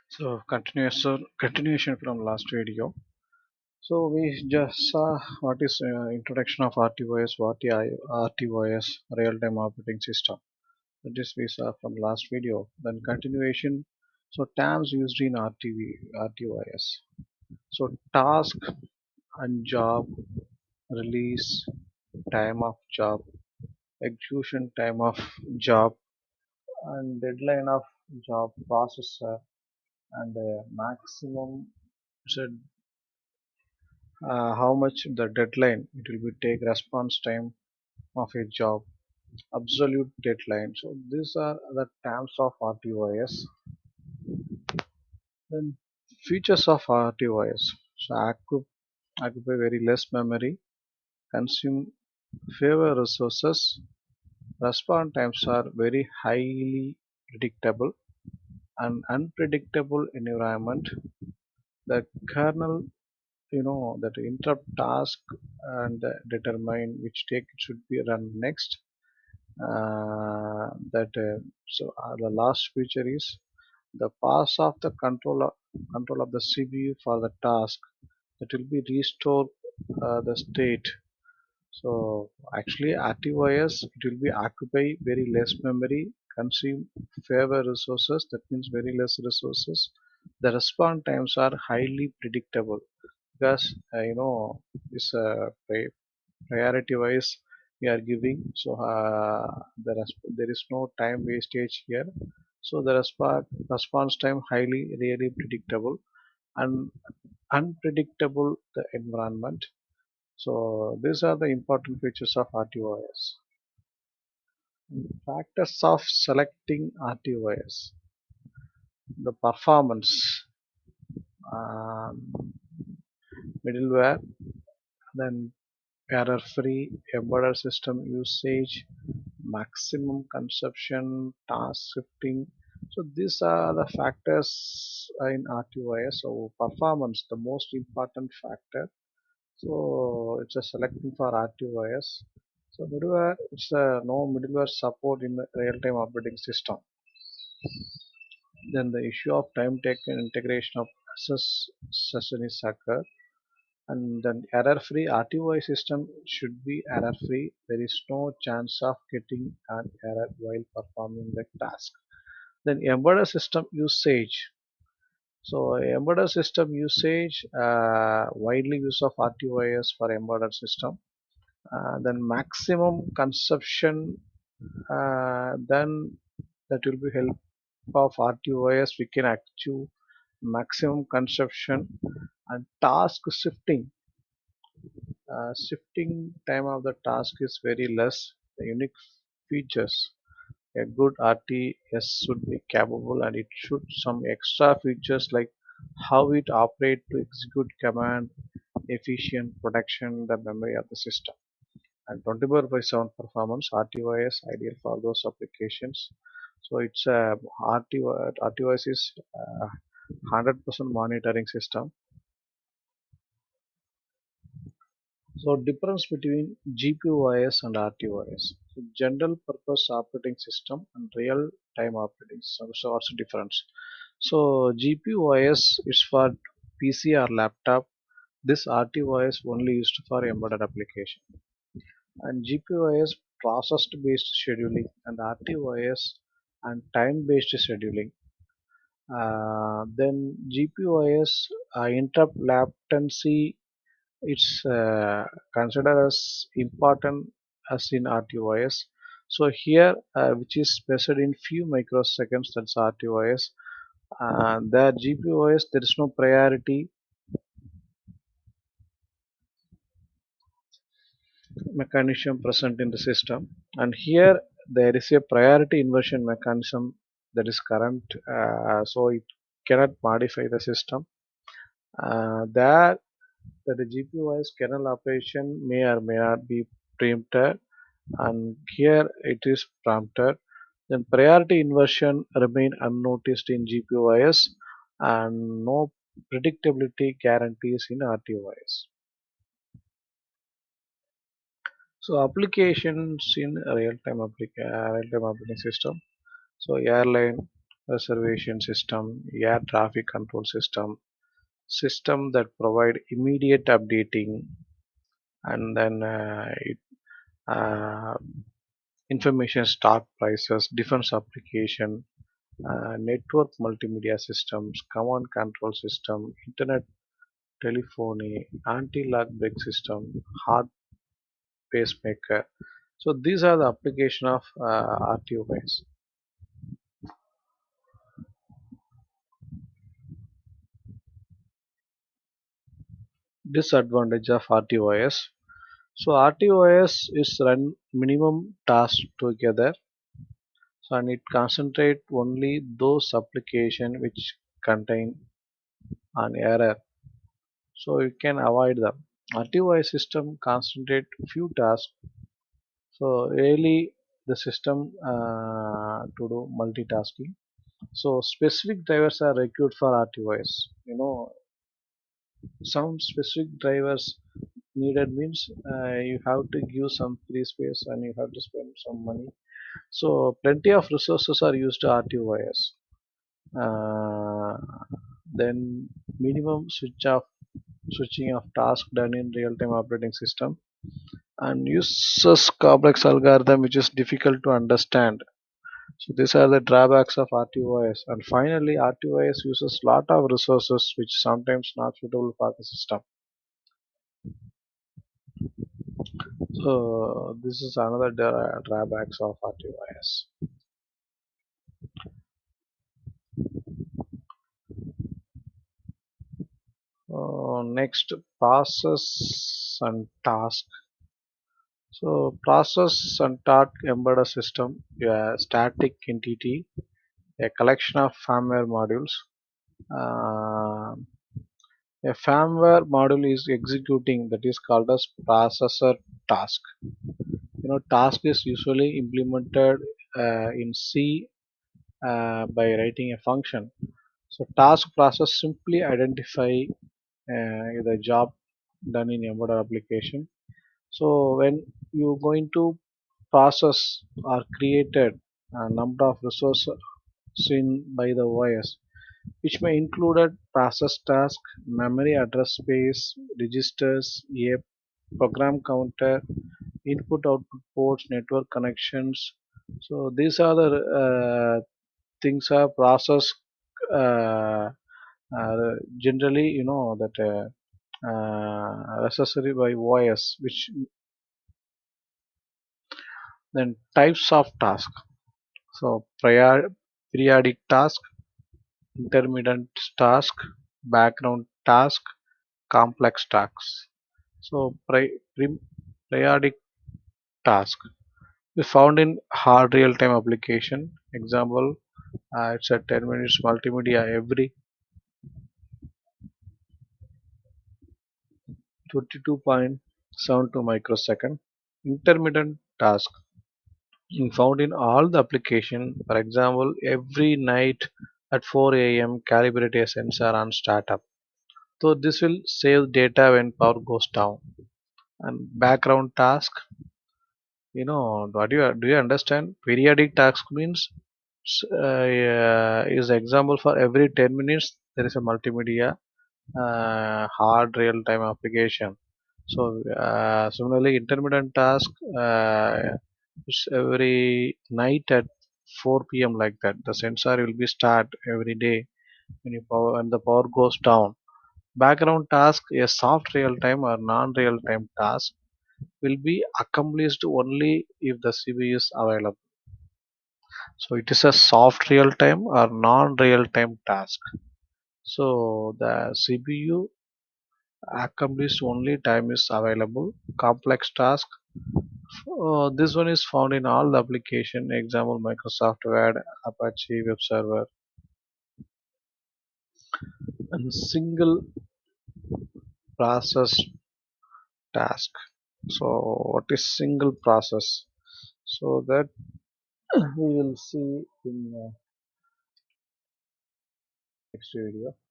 So continuation from last video. So we just saw what is introduction of RTOS, what is RTOS, real-time operating system. So this we saw from last video. Then continuation. So terms used in RTOS. So task and job, release, time of job, execution time of job, and deadline of job processor, and maximum said how much the deadline it will be take response time of a job, absolute deadline. So these are the terms of RTOS. Then features of RTOS. So occupy very less memory, consume fewer resources, response times are very highly predictable, and unpredictable environment. The kernel that interrupt task and determine which take it should be run next. That the last feature is the pass of the control of the CPU for the task that will be restore the state. So actually RTOS it will be occupy very less memory, consume fewer resources, that means very less resources. The response times are highly predictable because this priority wise we are giving. So there is no time wastage here. So the response time highly really predictable and unpredictable the environment. So these are the important features of RTOS. Factors of selecting RTOS: the performance, um, middleware, then error-free embedded system usage, maximum consumption, task shifting. So these are the factors in RTOS. So performance, the most important factor. So it's a selecting for RTOS. So middleware, it's no middleware support in the real-time operating system. Then the issue of time taken integration of access session is occur. And then error-free RTOI system should be error-free. There is no chance of getting an error while performing the task. Then embedded system usage. So embedded system usage, widely use of RTOS for embedded system. Then maximum consumption, then that will be help of RTOS. We can achieve maximum consumption and task shifting. Shifting time of the task is very less. The unique features. A good RTS should be capable and it should some extra features like how it operate to execute command, efficient protection the memory of the system. And 24 by 7 performance RTOS ideal for those applications. So it's a RTOS is 100% monitoring system. So difference between GPOS and RTOS. So general purpose operating system and real time operating system. So what's the difference? So GPOS is for PC or laptop. This RTOS only used for embedded application. And GPOS process based scheduling and RTOS and time based scheduling. Then GPOS interrupt latency, it's considered as important as in RTOS. So here, which is measured in few microseconds, that's RTOS. The GPOS, there is no priority mechanism present in the system, and here there is a priority inversion mechanism that is current, so it cannot modify the system. There that the GPOS kernel operation may or may not be preempted, and here it is prompted. Then priority inversion remain unnoticed in GPOS and no predictability guarantees in RTOS. So applications in real-time operating system. So airline, reservation system, air traffic control system that provide immediate updating, and then uh, information stock prices, defense application, network multimedia systems, command control system, internet telephony, anti-lock brake system, heart pacemaker. So these are the application of RTOS. Disadvantage of RTOS. So RTOS is run minimum tasks together, so and it concentrate only those application which contain an error. So you can avoid them. RTOS system concentrate few tasks. So really the system to do multitasking. So specific drivers are required for RTOS. Some specific drivers needed means you have to give some free space and you have to spend some money. So plenty of resources are used to RTOS. Uh, then minimum switching of task done in real-time operating system and uses complex algorithm which is difficult to understand. So these are the drawbacks of RTOS. And finally, RTOS uses lot of resources which sometimes not suitable for the system. So this is another drawbacks of RTOS. Next, process and task. So process and task embed a system, a static entity, a collection of firmware modules. Uh, a firmware module is executing that is called as processor task. Task is usually implemented in C by writing a function. So task process simply identify the job done in embedded application. So when you going to process or created a number of resources seen by the OS, which may include process task, memory address space, registers, a program counter, input output ports, network connections. So these are the things are processed generally, that necessary by OS, which then types of task. So periodic task, intermittent task, background task, complex tasks. So periodic task is found in hard real-time application. Example, it's a 10 minutes multimedia every 22.72 microsecond. Intermittent task found in all the application. For example, every night at 4 a.m. calibrate a sensor on startup. So this will save data when power goes down. And background task, what do you understand? Periodic task means is example for every 10 minutes there is a multimedia hard real time application. So similarly, intermittent task is every night at 4 p.m. like that. The sensor will be start every day when the power goes down. Background task, a soft real time or non real time task, will be accomplished only if the CPU is available. So it is a soft real time or non real time task. So the CPU accomplished only time is available. Complex task. This one is found in all the application. Example Microsoft Word, Apache Web Server, and single process task. So what is single process? So that we will see in next video.